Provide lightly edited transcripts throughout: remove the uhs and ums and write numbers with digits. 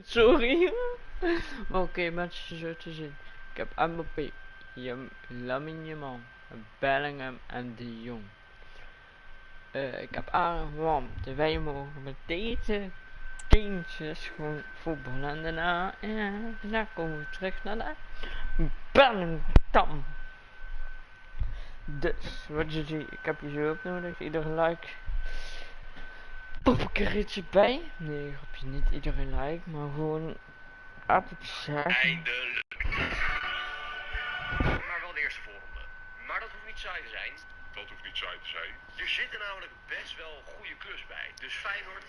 Sorry. Maar oké, mensen zo te zien. Ik heb Mbappé, Lamine Yamal, Bellingham en De Jong. Ik heb aangewarmd. Wij mogen met deze teentjes gewoon voetballen. En daarna komen we terug naar de Bellingham. Dus, wat je ziet, ik heb je zo op nodig. Iedereen like. Pop ik er iets bij? Nee, grapje, niet iedereen like, maar gewoon altijd zeggen. Eindelijk. Maar wel de eerste voorronde. Maar dat hoeft niet saai te zijn. Dat hoeft niet saai te zijn. Er zit er namelijk best wel een goede klus bij. Dus Feyenoord.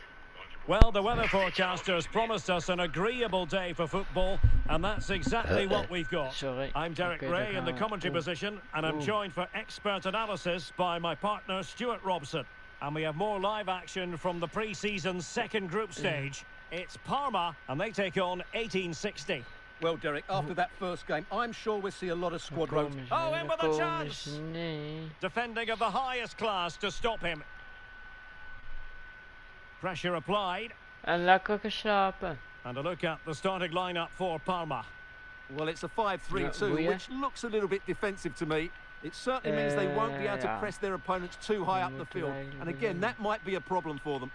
Well, the weather forecasters promised us an agreeable day for football, and that's exactly what we've got. Sorry. I'm Derek Ray in the commentary position, and I'm joined for expert analysis by my partner Stuart Robson. And we have more live action from the pre-season second group stage. It's Parma, and they take on 1860. Well, Derek, after that first game, I'm sure we'll see a lot of squad rotations. Oh, in with a chance! Defending of the highest class to stop him. Pressure applied. En lekker geslapen. And a look at the starting lineup for Parma. Well, it's a 5-3-2, which looks a little bit defensive to me. It certainly means they won't be able to press their opponents too high up the field. And again, that might be a problem for them.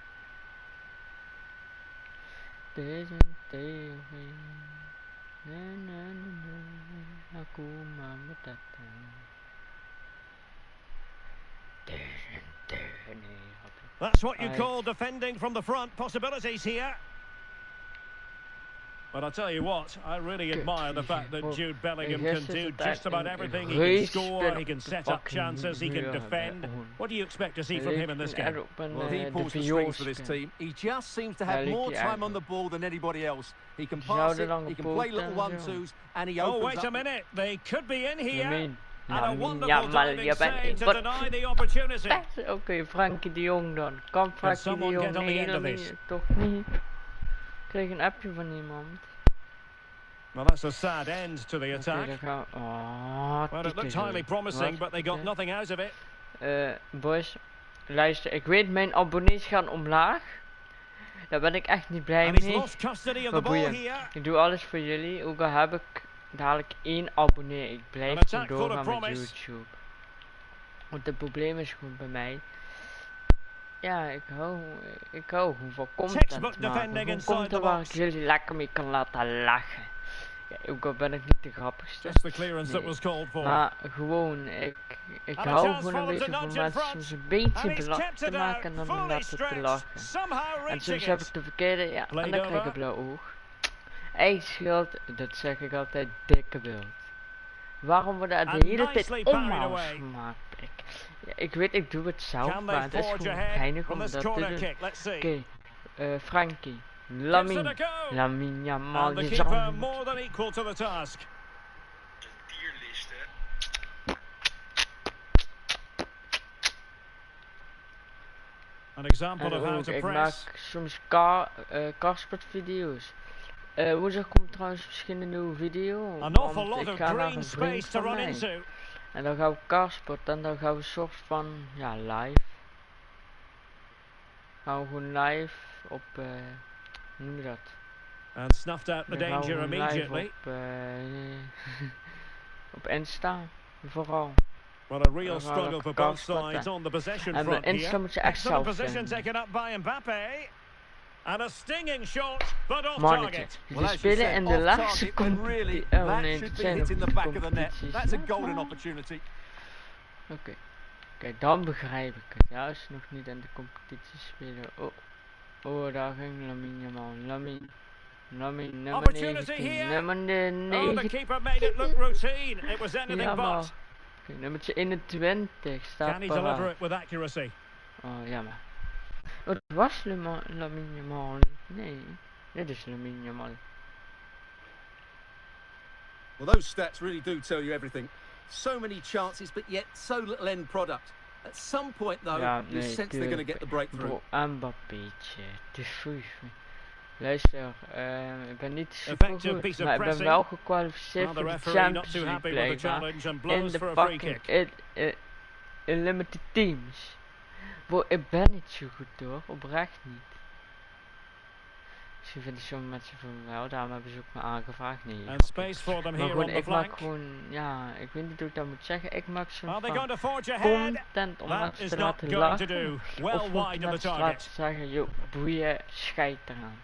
That's what you call defending from the front. Possibilities here. But I'll tell you what, I really admire the fact that Jude Bellingham can do just about everything. He can score, he can set up chances, he can defend. What do you expect to see from him in this game? Well, he pulls the strings for this team. He just seems to have more time on the ball than anybody else. He can pass it, he can play little 1-2s, and he opens up... Oh, wait a minute, they could be in here. And a wonderful Jamal, diving save to deny the opportunity. Oké, Frankie de Jong dan. Kan Frankie de Jong? Nee, dat niet. Toch niet. Ik kreeg een appje van iemand. Well, that's a sad end to the attack. Well, it looked highly promising, but they got nothing out of it. Boys, luister, ik weet mijn abonnees gaan omlaag. Daar ben ik echt niet blij mee. Maar boeien, ik doe alles voor jullie. Ook al heb ik dadelijk 1 abonnee. Ik blijf gewoon doorgaan met YouTube. Want het probleem is gewoon bij mij. Ja, ik hou gewoon van content maken. Gewoon content waar ik jullie lekker mee kan laten lachen. Ja, ook al ben ik niet de grappigste. Nee. Maar gewoon, ik hou gewoon een beetje van mensen soms een beetje belachelijk te maken en dan laten te lachen. En soms heb ik de verkeerde, ja, en dan krijg ik een blauw oog. Eigen schuld, dat zeg ik altijd, dikke beeld. Waarom worden er de hele tijd omhaals gemaakt? Ik weet, ik doe het zelf, maar het is gewoon geinig om dat te doen. Oké, Frankie, Lamine Yamal, je zag hem. Ik maak soms Karspert video's. Woensdag komt trouwens misschien een nieuwe video, want ik ga naar een vriend van mij. En dan gaan we Karsport en dan gaan we een soort van, ja, live. Gaan we gewoon live op, hoe noem je dat? And snuffed out the danger immediately. Op Insta, vooral. Well, a real struggle for both sides on the possession front here. Excellent position taken up by Mbappé. And a stinging shot, but off target. Ze spelen in de laatste competitie. Oh nee, het zijn in the back of the net. That's a golden opportunity. Oké, dan begrijp ik het. Juist nog niet in de competitie spelen. Oh, daar ging Lamine Yamal. Lamine, nummer 19. Nummer 19. Oh, the keeper made it look routine. It was anything but. Oké, nummertje 21 staat. Can he deliver it with accuracy? Oh, jammer. Het was Lamine Yamal. Nee, dit is Lamine Yamal. Well, those stats really do tell you everything. So many chances, but yet so little end product. At some point, though, you sense they're going to get the breakthrough. Mbappé'tje, te vroeg. Luister, ik ben niet super goed, maar ik ben wel gekwalificeerd voor de Champions League blijkbaar. In de fucking Limited Teams. Bro, ik ben niet zo goed hoor, oprecht niet. Misschien vinden sommige mensen van wel, daarom hebben ze ook me aangevraagd. Nee, And space for them maar here gewoon, on the ik maak flank. gewoon, ja, ik weet niet hoe ik dat moet zeggen. Ik maak zo'n Are they going to forge ahead? content om That mensen is te not laten going to lachen. do. Of Well om wide of the mensen te laten target. zeggen, joh, boeien, scheid eraan.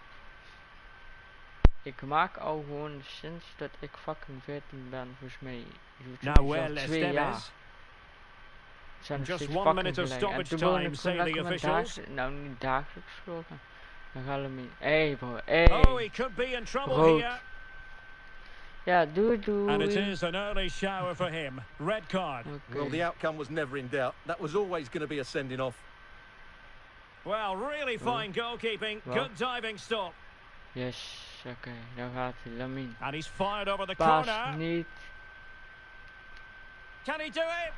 Ik maak al gewoon sinds dat ik fucking 14 ben, volgens mij, Now well, 2 jaar. Esteves. Zijn nog Just steeds 1 fucking minute of gelijk. En stoppage toen begon time, ik say gewoon the lekker met officials. nou niet dagelijks vloggen. Dan gaan we mee. Hey bro, hey. Oh, he could be in trouble Rood. here. Ja, doei. And it is an early shower for him. Red card. Okay. Well, the outcome was never in doubt. That was always going to be a sending off. Well, really fine goalkeeping. Good diving stop. Yes, oké, daar gaat hij, Lamin. And he's fired over the Paas corner. niet. Can he do it?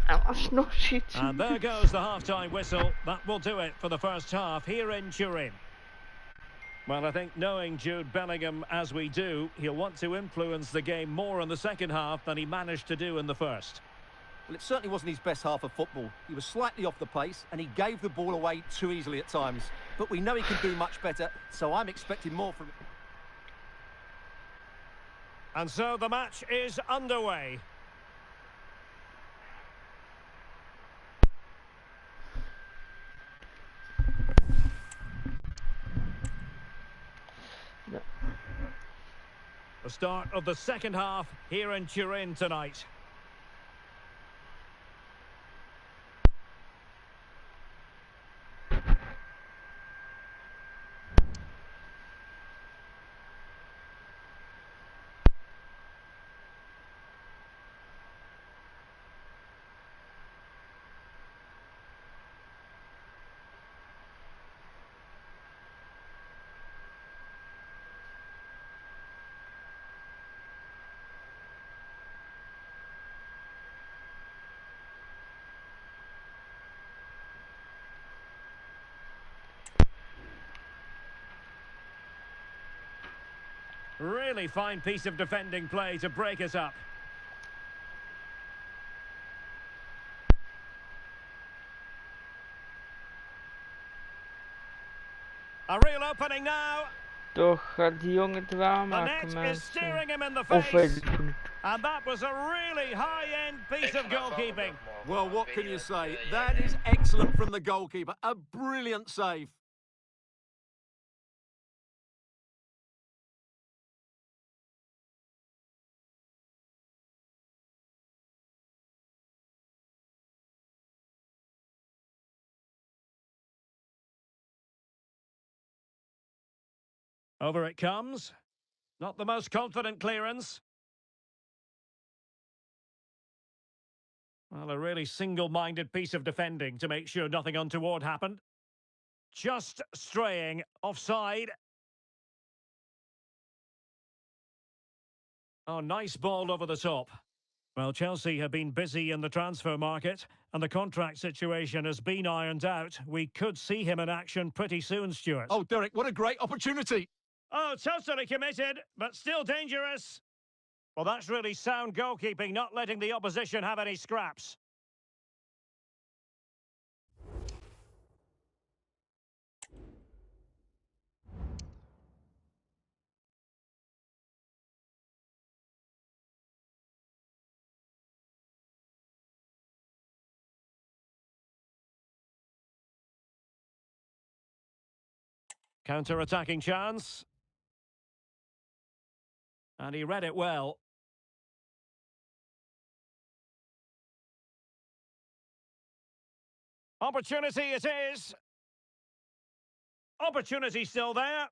En alsnog ziet And there goes the half-time whistle. That will do it for the first half here in Turin. Well, I think knowing Jude Bellingham as we do, he'll want to influence the game more in the second half than he managed to do in the first. Well, it certainly wasn't his best half of football. He was slightly off the pace and he gave the ball away too easily at times. But we know he can do much better, so I'm expecting more from him. And so the match is underway. The start of the second half here in Turin tonight. Really fine piece of defending play to break us up. A real opening now. Toch gaat die jongen het The waarmaken, net is mensen. staring him in the Of face. And that was a really high-end piece of goalkeeping. Well, what can you say? That is excellent from the goalkeeper. A brilliant save. Over it comes. Not the most confident clearance. Well, a really single-minded piece of defending to make sure nothing untoward happened. Just straying offside. Oh, nice ball over the top. Well, Chelsea have been busy in the transfer market, and the contract situation has been ironed out. We could see him in action pretty soon, Stuart. Oh, Derek, what a great opportunity. Oh, totally committed, but still dangerous. Well, that's really sound goalkeeping, not letting the opposition have any scraps. Counter-attacking chance. And he read it well. Opportunity it is. Opportunity still there.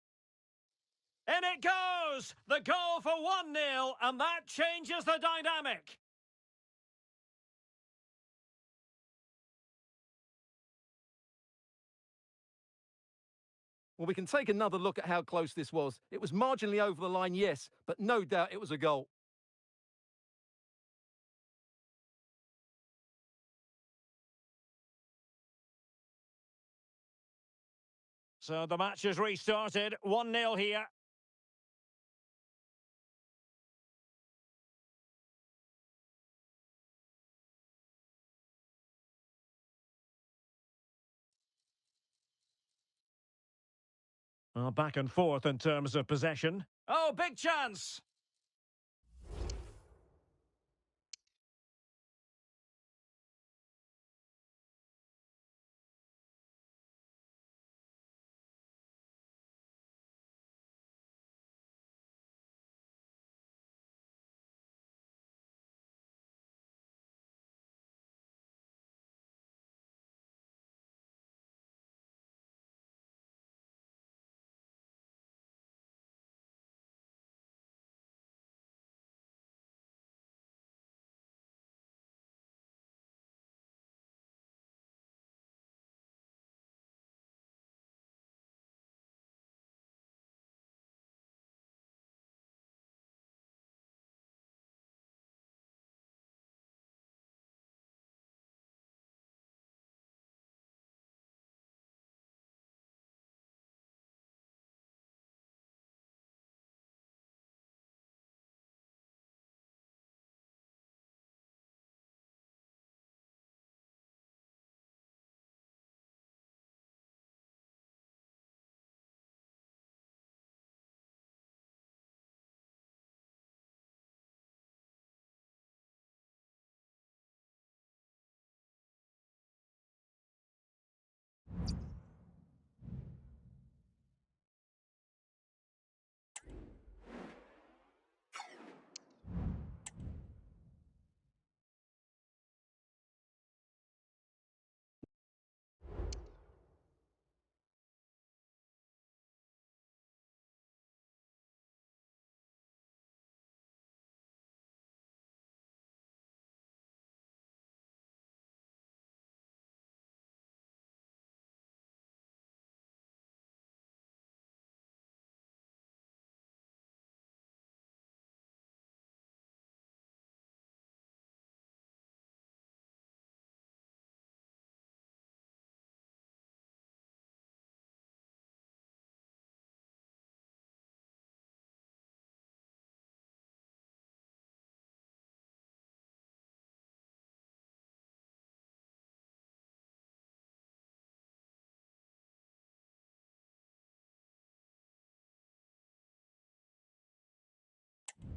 And it goes! The goal for 1-0, and that changes the dynamic. Well, we can take another look at how close this was. It was marginally over the line, yes, but no doubt it was a goal. So the match has restarted. 1-0 here. Well, back and forth in terms of possession. Oh, big chance!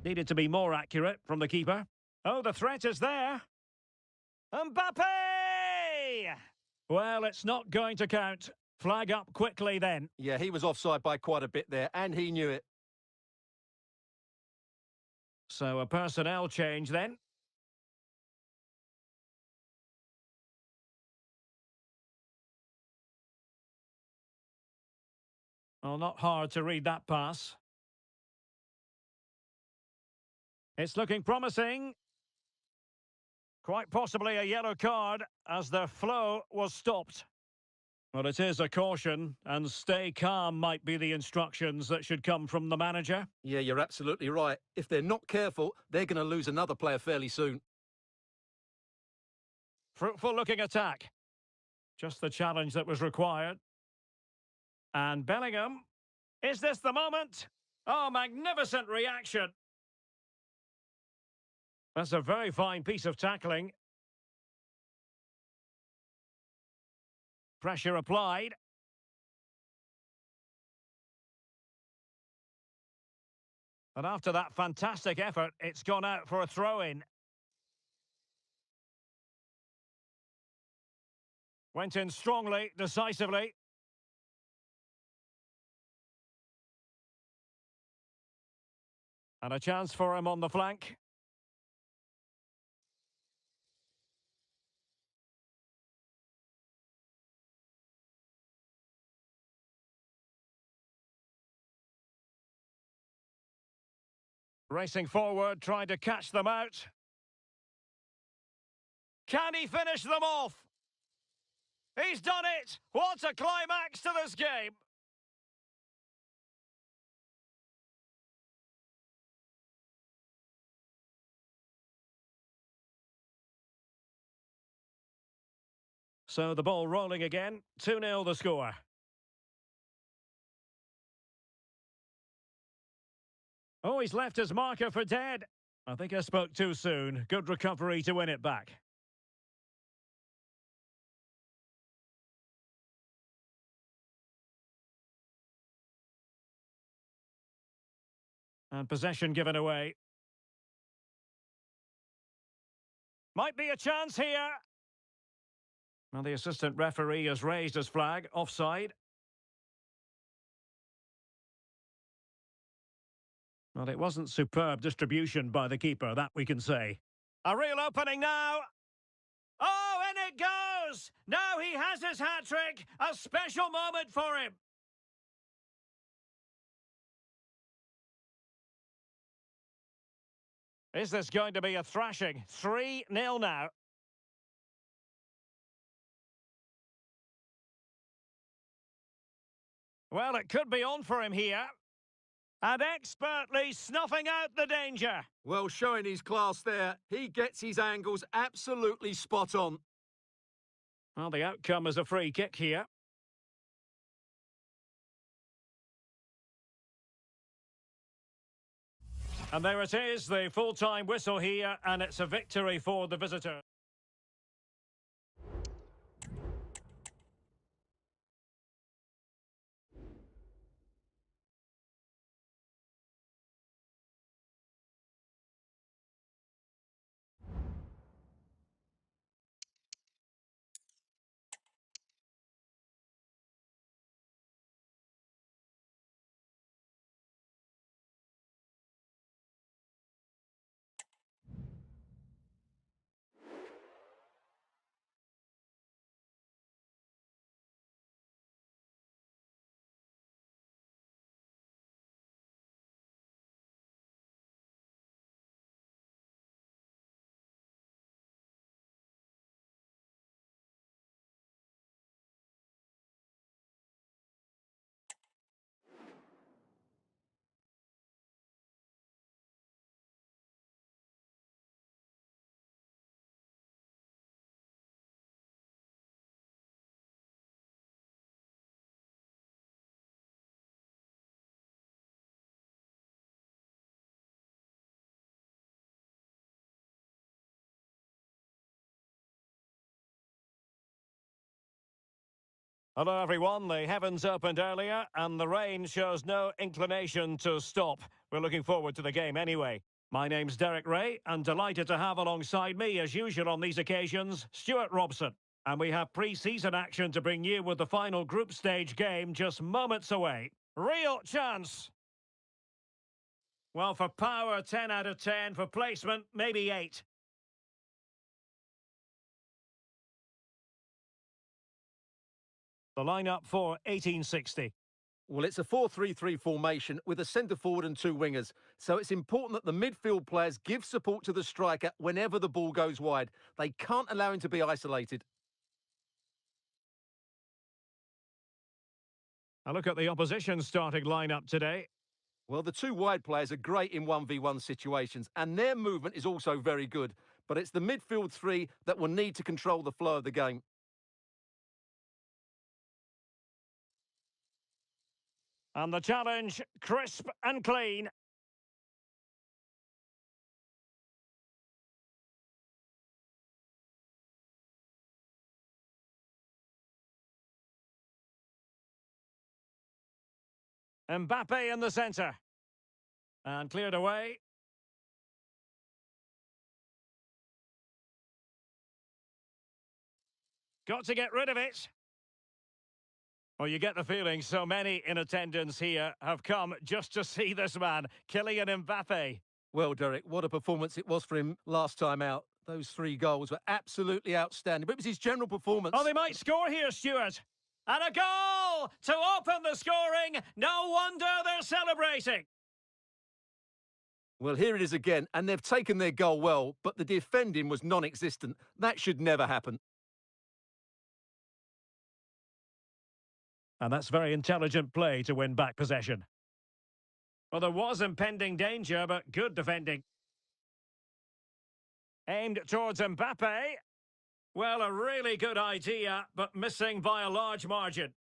Needed to be more accurate from the keeper. Oh, the threat is there. Mbappe! Well, it's not going to count. Flag up quickly then. Yeah, he was offside by quite a bit there, and he knew it. So a personnel change then. Well, not hard to read that pass. It's looking promising. Quite possibly a yellow card as the flow was stopped. Well, it is a caution, and stay calm might be the instructions that should come from the manager. Yeah, you're absolutely right. If they're not careful, they're going to lose another player fairly soon. Fruitful-looking attack. Just the challenge that was required. And Bellingham. Is this the moment? Oh, magnificent reaction. That's a very fine piece of tackling. Pressure applied. And after that fantastic effort, it's gone out for a throw-in. Went in strongly, decisively. And a chance for him on the flank. Racing forward, trying to catch them out. Can he finish them off? He's done it! What a climax to this game! So the ball rolling again, 2-0 the score. Oh, he's left his marker for dead. I think I spoke too soon. Good recovery to win it back. And possession given away. Might be a chance here. Well, the assistant referee has raised his flag. Offside. Well, it wasn't superb distribution by the keeper, that we can say. A real opening now. Oh, and it goes! Now he has his hat-trick. A special moment for him. Is this going to be a thrashing? 3-0 now. Well, it could be on for him here. And expertly snuffing out the danger. Well, showing his class there. He gets his angles absolutely spot on. Well, the outcome is a free kick here. And there it is, the full-time whistle here, and it's a victory for the visitor. Hello everyone, the heavens opened earlier and the rain shows no inclination to stop. We're looking forward to the game anyway. My name's Derek Ray and delighted to have alongside me as usual on these occasions, Stuart Robson. And we have pre-season action to bring you with the final group stage game just moments away. Real chance! Well, for power, 10 out of 10. For placement, maybe 8. The lineup for 1860. Well, it's a 4-3-3 formation with a centre-forward and 2 wingers. So it's important that the midfield players give support to the striker whenever the ball goes wide. They can't allow him to be isolated. A look at the opposition starting lineup today. Well, the 2 wide players are great in 1v1 situations, and their movement is also very good. But it's the midfield 3 that will need to control the flow of the game. And the challenge, crisp and clean. Mbappe in the centre. And cleared away. Got to get rid of it. Well, you get the feeling so many in attendance here have come just to see this man, Kylian Mbappe. Well, Derek, what a performance it was for him last time out. Those 3 goals were absolutely outstanding. But it was his general performance. Oh, they might score here, Stuart. And a goal to open the scoring. No wonder they're celebrating. Well, here it is again, and they've taken their goal well, but the defending was non-existent. That should never happen. And that's very intelligent play to win back possession. Well, there was impending danger, but good defending. Aimed towards Mbappe. Well, a really good idea, but missing by a large margin.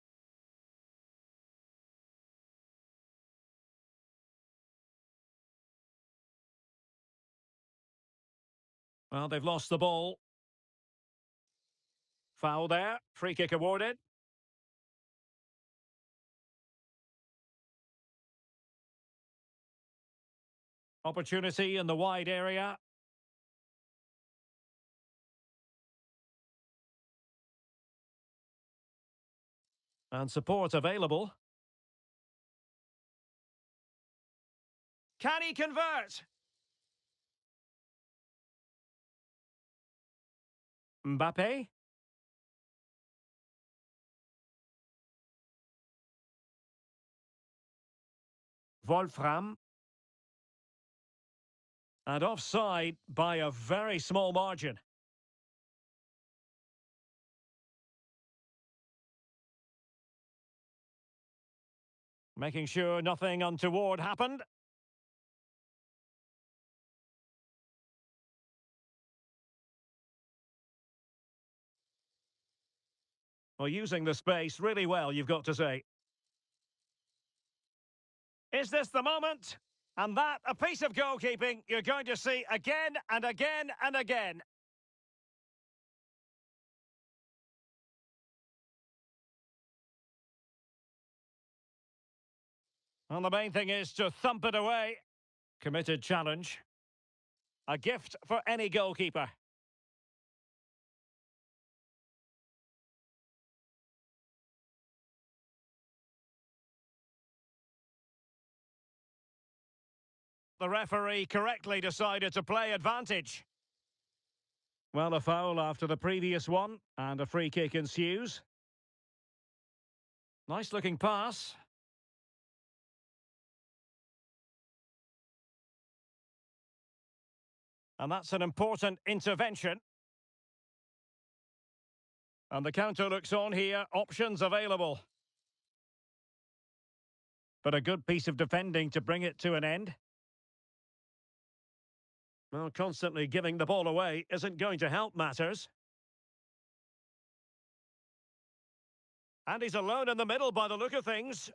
Well, they've lost the ball. Foul there. Free kick awarded. Opportunity in the wide area. And support available. Can he convert? Mbappe. Wolfram. And offside by a very small margin. Making sure nothing untoward happened. Well, using the space really well, you've got to say. Is this the moment? And that, a piece of goalkeeping you're going to see again and again and again. And the main thing is to thump it away. Committed challenge. A gift for any goalkeeper. The referee correctly decided to play advantage. Well, a foul after the previous one, and a free kick ensues. Nice looking pass. And that's an important intervention. And the counter looks on here, options available. But a good piece of defending to bring it to an end. Well, constantly giving the ball away isn't going to help matters. And he's alone in the middle by the look of things.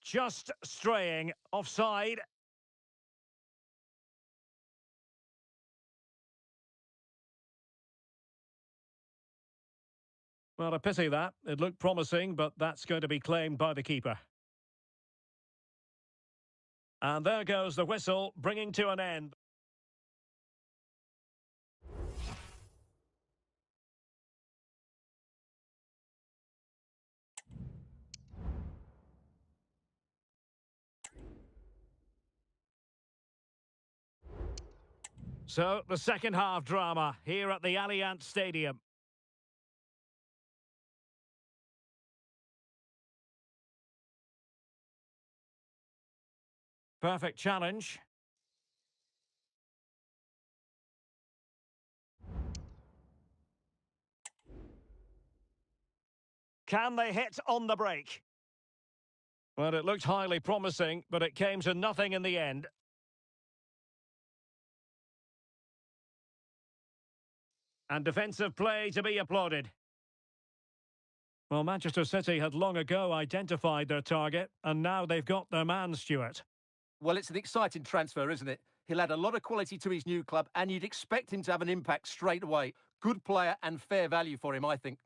Just straying offside. Well, a pity that. It looked promising, but that's going to be claimed by the keeper. And there goes the whistle, bringing to an end. So, the second half drama here at the Allianz Stadium. Perfect challenge. Can they hit on the break? Well, it looked highly promising, but it came to nothing in the end. And defensive play to be applauded. Well, Manchester City had long ago identified their target, and now they've got their man, Stuart. Well, it's an exciting transfer, isn't it? He'll add a lot of quality to his new club, and you'd expect him to have an impact straight away. Good player and fair value for him, I think.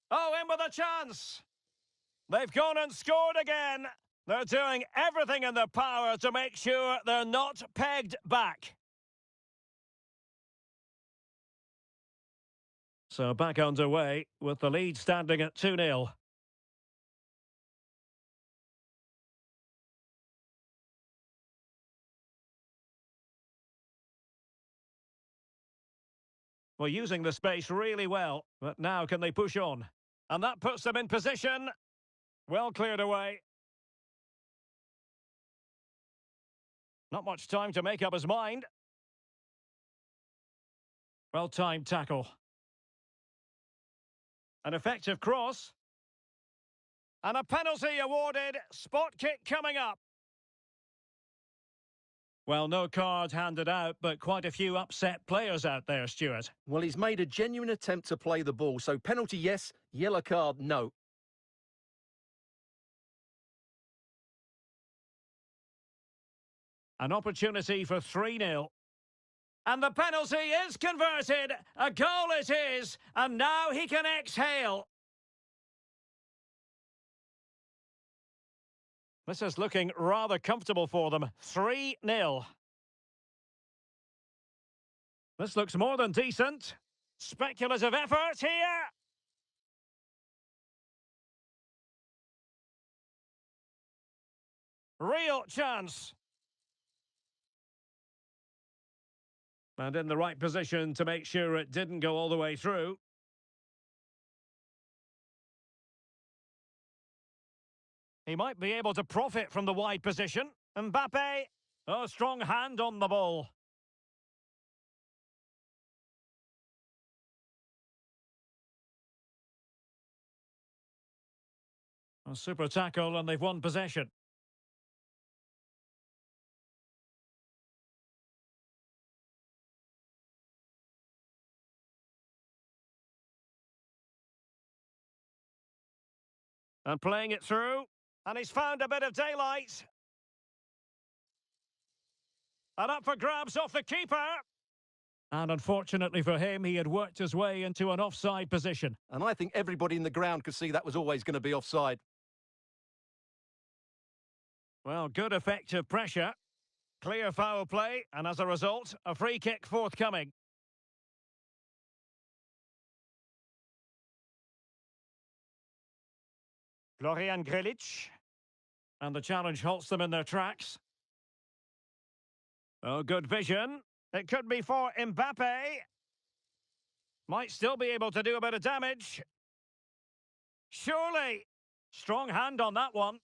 Oh, in with a chance! They've gone and scored again! They're doing everything in their power to make sure they're not pegged back. So back underway, with the lead standing at 2-0. Well, using the space really well, but now can they push on? And that puts them in position. Well cleared away. Not much time to make up his mind. Well-timed tackle. An effective cross. And a penalty awarded. Spot kick coming up. Well, no card handed out, but quite a few upset players out there, Stuart. Well, he's made a genuine attempt to play the ball, so penalty yes, yellow card no. An opportunity for 3-0. And the penalty is converted. A goal it is. And now he can exhale. This is looking rather comfortable for them. 3-0. This looks more than decent. Speculative effort here. Real chance. And in the right position to make sure it didn't go all the way through. He might be able to profit from the wide position. Mbappe. Oh, strong hand on the ball. A super tackle and they've won possession. And playing it through. And he's found a bit of daylight. And up for grabs off the keeper. And unfortunately for him, he had worked his way into an offside position. And I think everybody in the ground could see that was always going to be offside. Well, good effective pressure. Clear foul play, and as a result, a free kick forthcoming. Florian Grilic. And the challenge halts them in their tracks. Oh, good vision. It could be for Mbappe. Might still be able to do a bit of damage. Surely. Strong hand on that one.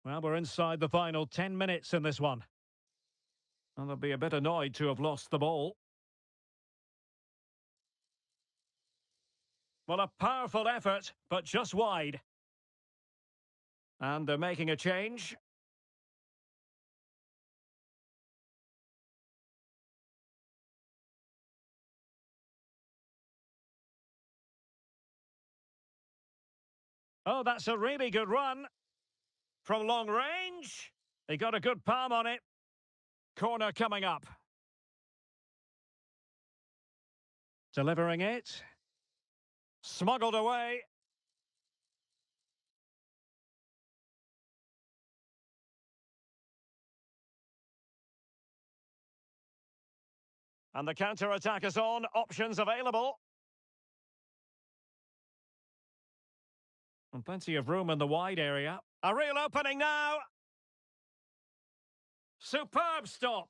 Well, we're inside the final 10 minutes in this one. And they'll be a bit annoyed to have lost the ball. Well, a powerful effort, but just wide. And they're making a change. Oh, that's a really good run. From long range. He got a good palm on it. Corner coming up. Delivering it. Smuggled away. And the counter-attack is on. Options available. And plenty of room in the wide area. A real opening now. Superb stop.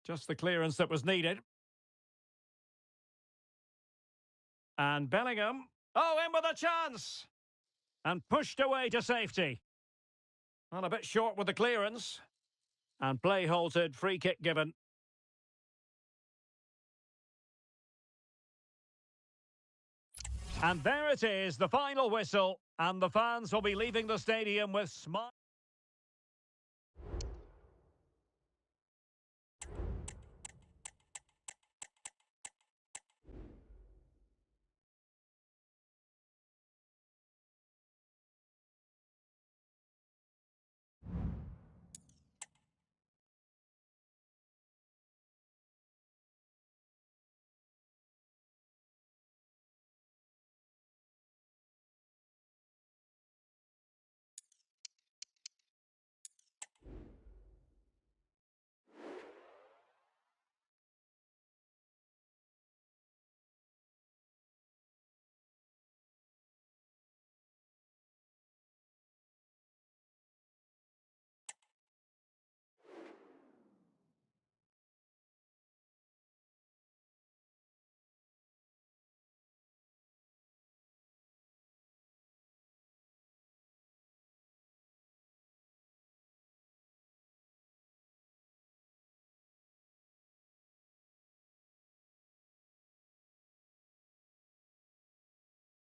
Just the clearance that was needed. And Bellingham. Oh, in with a chance. And pushed away to safety. Well, a bit short with the clearance. And play halted, free kick given. And there it is, the final whistle. And the fans will be leaving the stadium with smiles.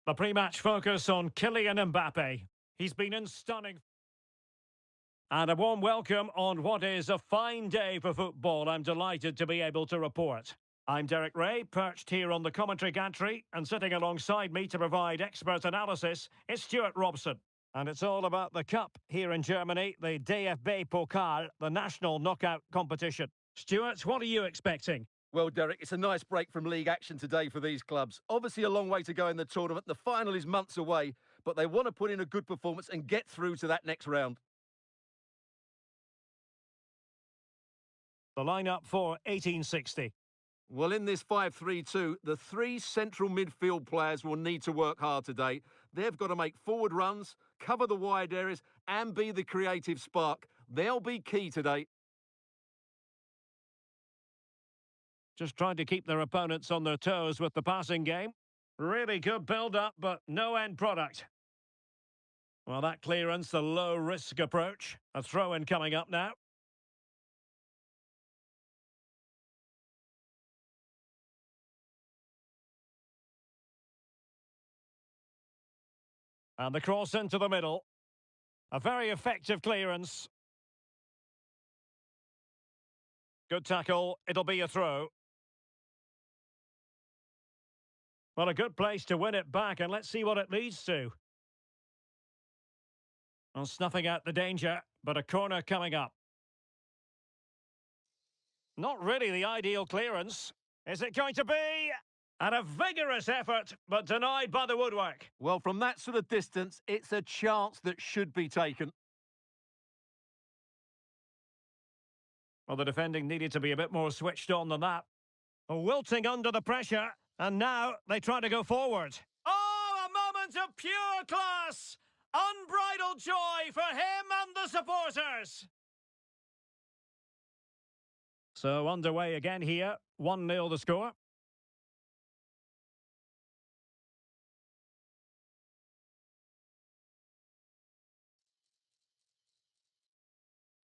The pre-match focus on Kylian Mbappe. He's been in stunning. And a warm welcome on what is a fine day for football. I'm delighted to be able to report. I'm Derek Ray, perched here on the commentary gantry, and sitting alongside me to provide expert analysis is Stuart Robson. And it's all about the cup here in Germany, the DFB Pokal, the national knockout competition. Stuart, what are you expecting? Well, Derek, it's a nice break from league action today for these clubs. Obviously a long way to go in the tournament. The final is months away, but they want to put in a good performance and get through to that next round. The lineup for 1860. Well, in this 5-3-2, the three central midfield players will need to work hard today. They've got to make forward runs, cover the wide areas, and be the creative spark. They'll be key today. Just trying to keep their opponents on their toes with the passing game. Really good build-up, but no end product. Well, that clearance, the low-risk approach. A throw-in coming up now. And the cross into the middle. A very effective clearance. Good tackle. It'll be a throw. Well, a good place to win it back, and let's see what it leads to. Well, snuffing out the danger, but a corner coming up. Not really the ideal clearance. Is it going to be? And a vigorous effort, but denied by the woodwork. Well, from that sort of distance, it's a chance that should be taken. Well, the defending needed to be a bit more switched on than that. Wilting under the pressure, and now they try to go forward. Oh, a moment of pure class! Unbridled joy for him and the supporters! So underway again here, 1-0 the score.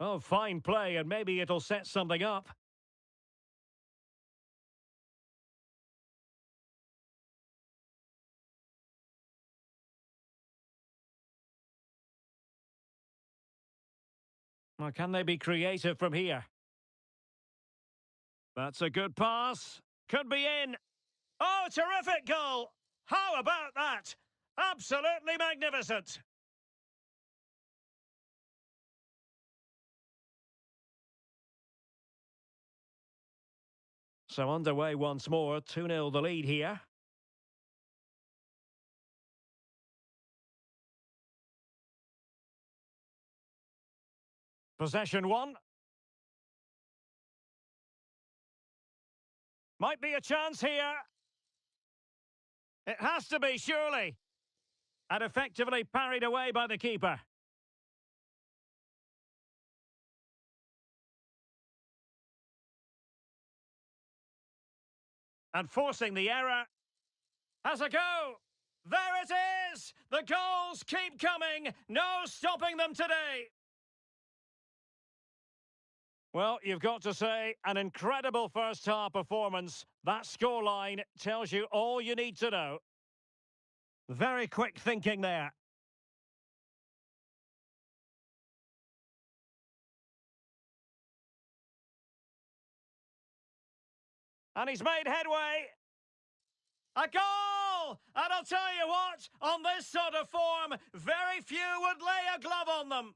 Oh, fine play, and maybe it'll set something up. Well, can they be creative from here? That's a good pass. Could be in. Oh, terrific goal! How about that? Absolutely magnificent! So underway once more, 2-0 the lead here. Possession one. Might be a chance here. It has to be, surely. And effectively parried away by the keeper. And forcing the error. Has a go. There it is! The goals keep coming. No stopping them today. Well, you've got to say, an incredible first-half performance. That scoreline tells you all you need to know. Very quick thinking there. And he's made headway. A goal! And I'll tell you what, on this sort of form, very few would lay a glove on them.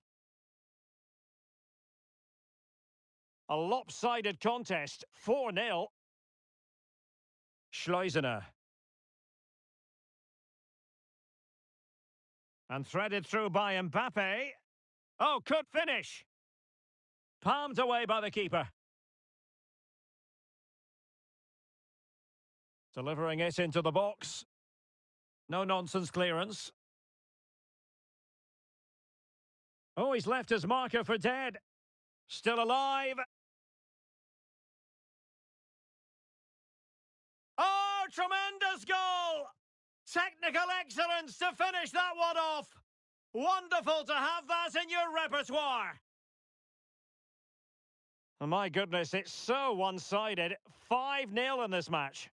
A lopsided contest, 4-0. Schleusener. And threaded through by Mbappe. Oh, could finish. Palmed away by the keeper. Delivering it into the box. No-nonsense clearance. Oh, he's left his marker for dead. Still alive. Oh, tremendous goal! Technical excellence to finish that one off. Wonderful to have that in your repertoire. Oh, my goodness, it's so one-sided. 5-0 in this match.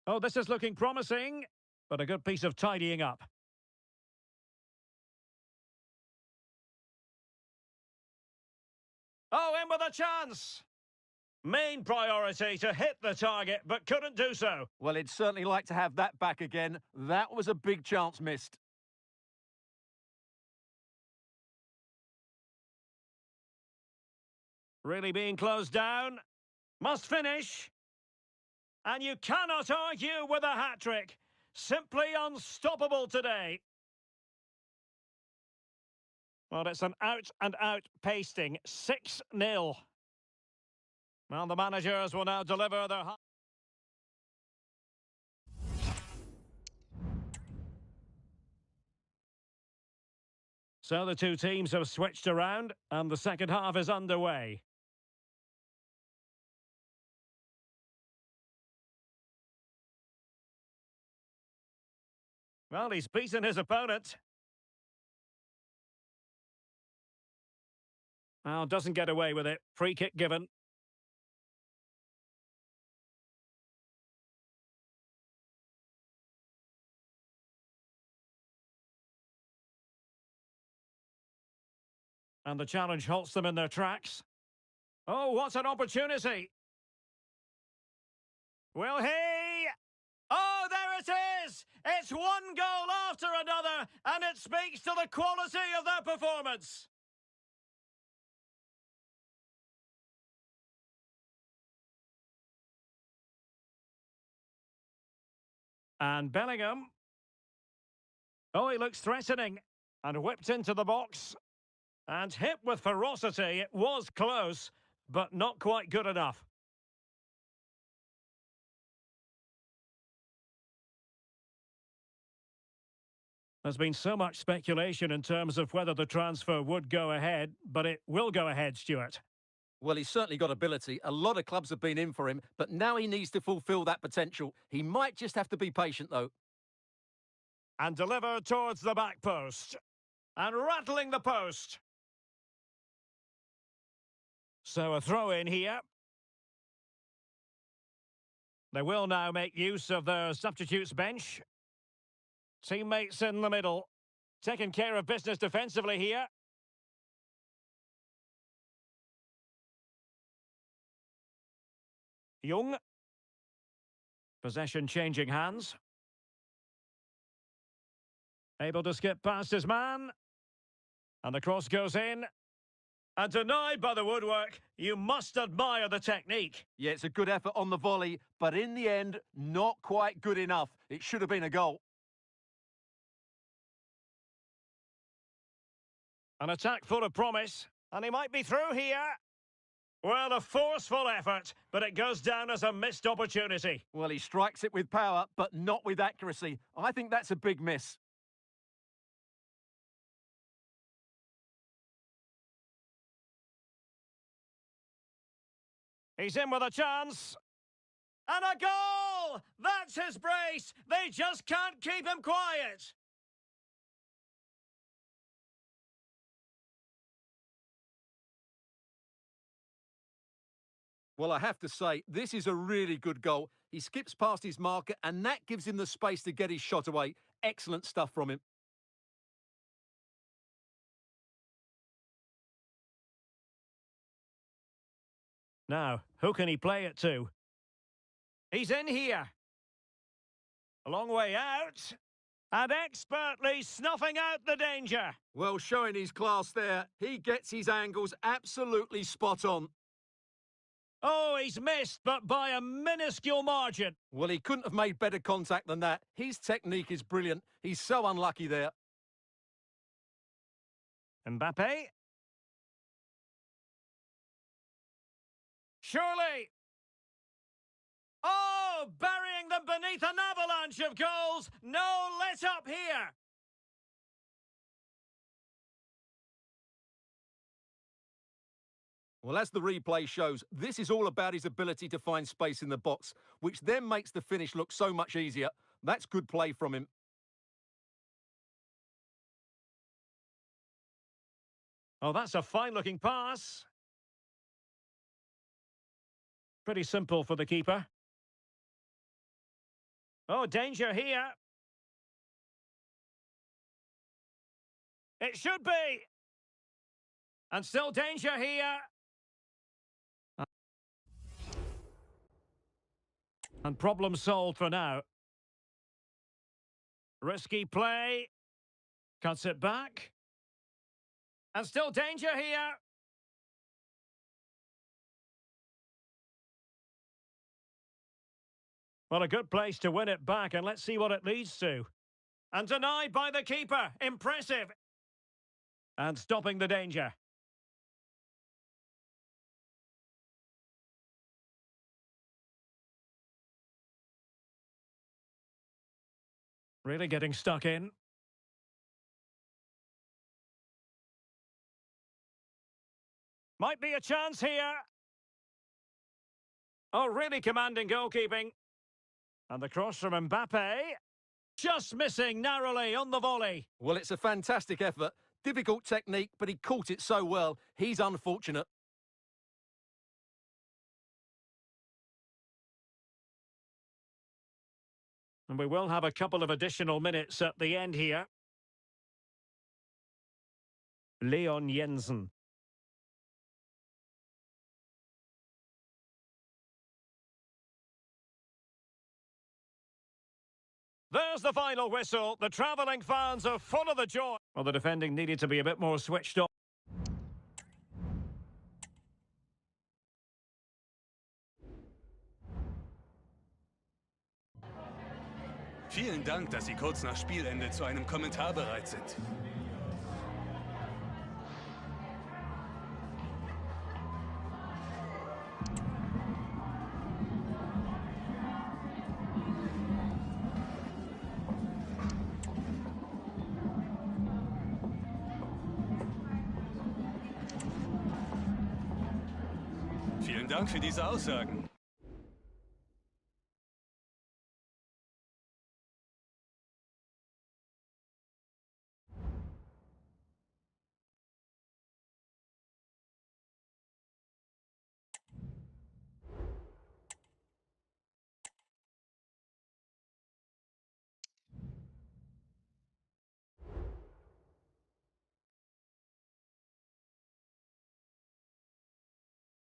Oh, this is looking promising, but a good piece of tidying up. Oh, in with a chance. Main priority to hit the target, but couldn't do so. Well, he'd certainly like to have that back again. That was a big chance missed. Really being closed down. Must finish. And you cannot argue with a hat-trick. Simply unstoppable today. Well, it's an out-and-out pasting. 6-0. Well, the managers will now deliver their... So the two teams have switched around, and the second half is underway. Well, he's beaten his opponent. Well, doesn't get away with it. Free kick given. And the challenge halts them in their tracks. Oh, what an opportunity! Will he? Oh, there it is! It's one goal after another, and it speaks to the quality of their performance. And Bellingham. Oh, he looks threatening. And whipped into the box. And hit with ferocity. It was close, but not quite good enough. There's been so much speculation in terms of whether the transfer would go ahead, but it will go ahead, Stuart. Well, he's certainly got ability. A lot of clubs have been in for him, but now he needs to fulfil that potential. He might just have to be patient, though. And deliver towards the back post. And rattling the post. So a throw in here. They will now make use of their substitutes bench. Teammates in the middle. Taking care of business defensively here. Young. Possession changing hands. Able to skip past his man. And the cross goes in. And denied by the woodwork. You must admire the technique. Yeah, it's a good effort on the volley, but in the end, not quite good enough. It should have been a goal. An attack full of promise. And he might be through here. Well, a forceful effort, but it goes down as a missed opportunity. Well, he strikes it with power, but not with accuracy. I think that's a big miss. He's in with a chance. And a goal! That's his brace! They just can't keep him quiet! Well, I have to say, this is a really good goal. He skips past his marker, and that gives him the space to get his shot away. Excellent stuff from him. Now, who can he play it to? He's in here. A long way out. And expertly snuffing out the danger. Well, showing his class there. He gets his angles absolutely spot on. Oh, he's missed, but by a minuscule margin. Well, he couldn't have made better contact than that. His technique is brilliant. He's so unlucky there. Mbappe. Surely. Oh, burying them beneath an avalanche of goals. No let up here. Well, as the replay shows, this is all about his ability to find space in the box, which then makes the finish look so much easier. That's good play from him. Oh, that's a fine-looking pass. Pretty simple for the keeper. Oh, danger here. It should be. And still danger here. And problem solved for now. Risky play. Cuts it back. And still danger here. Well, a good place to win it back, and let's see what it leads to. And denied by the keeper. Impressive. And stopping the danger. Really getting stuck in. Might be a chance here. Oh, really commanding goalkeeping. And the cross from Mbappe. Just missing narrowly on the volley. Well, it's a fantastic effort. Difficult technique, but he caught it so well. He's unfortunate. And we will have a couple of additional minutes at the end here. Leon Jensen. There's the final whistle. The travelling fans are full of the joy. Well, the defending needed to be a bit more switched on. Vielen Dank, dass Sie kurz nach Spielende zu einem Kommentar bereit sind. Vielen Dank für diese Aussagen.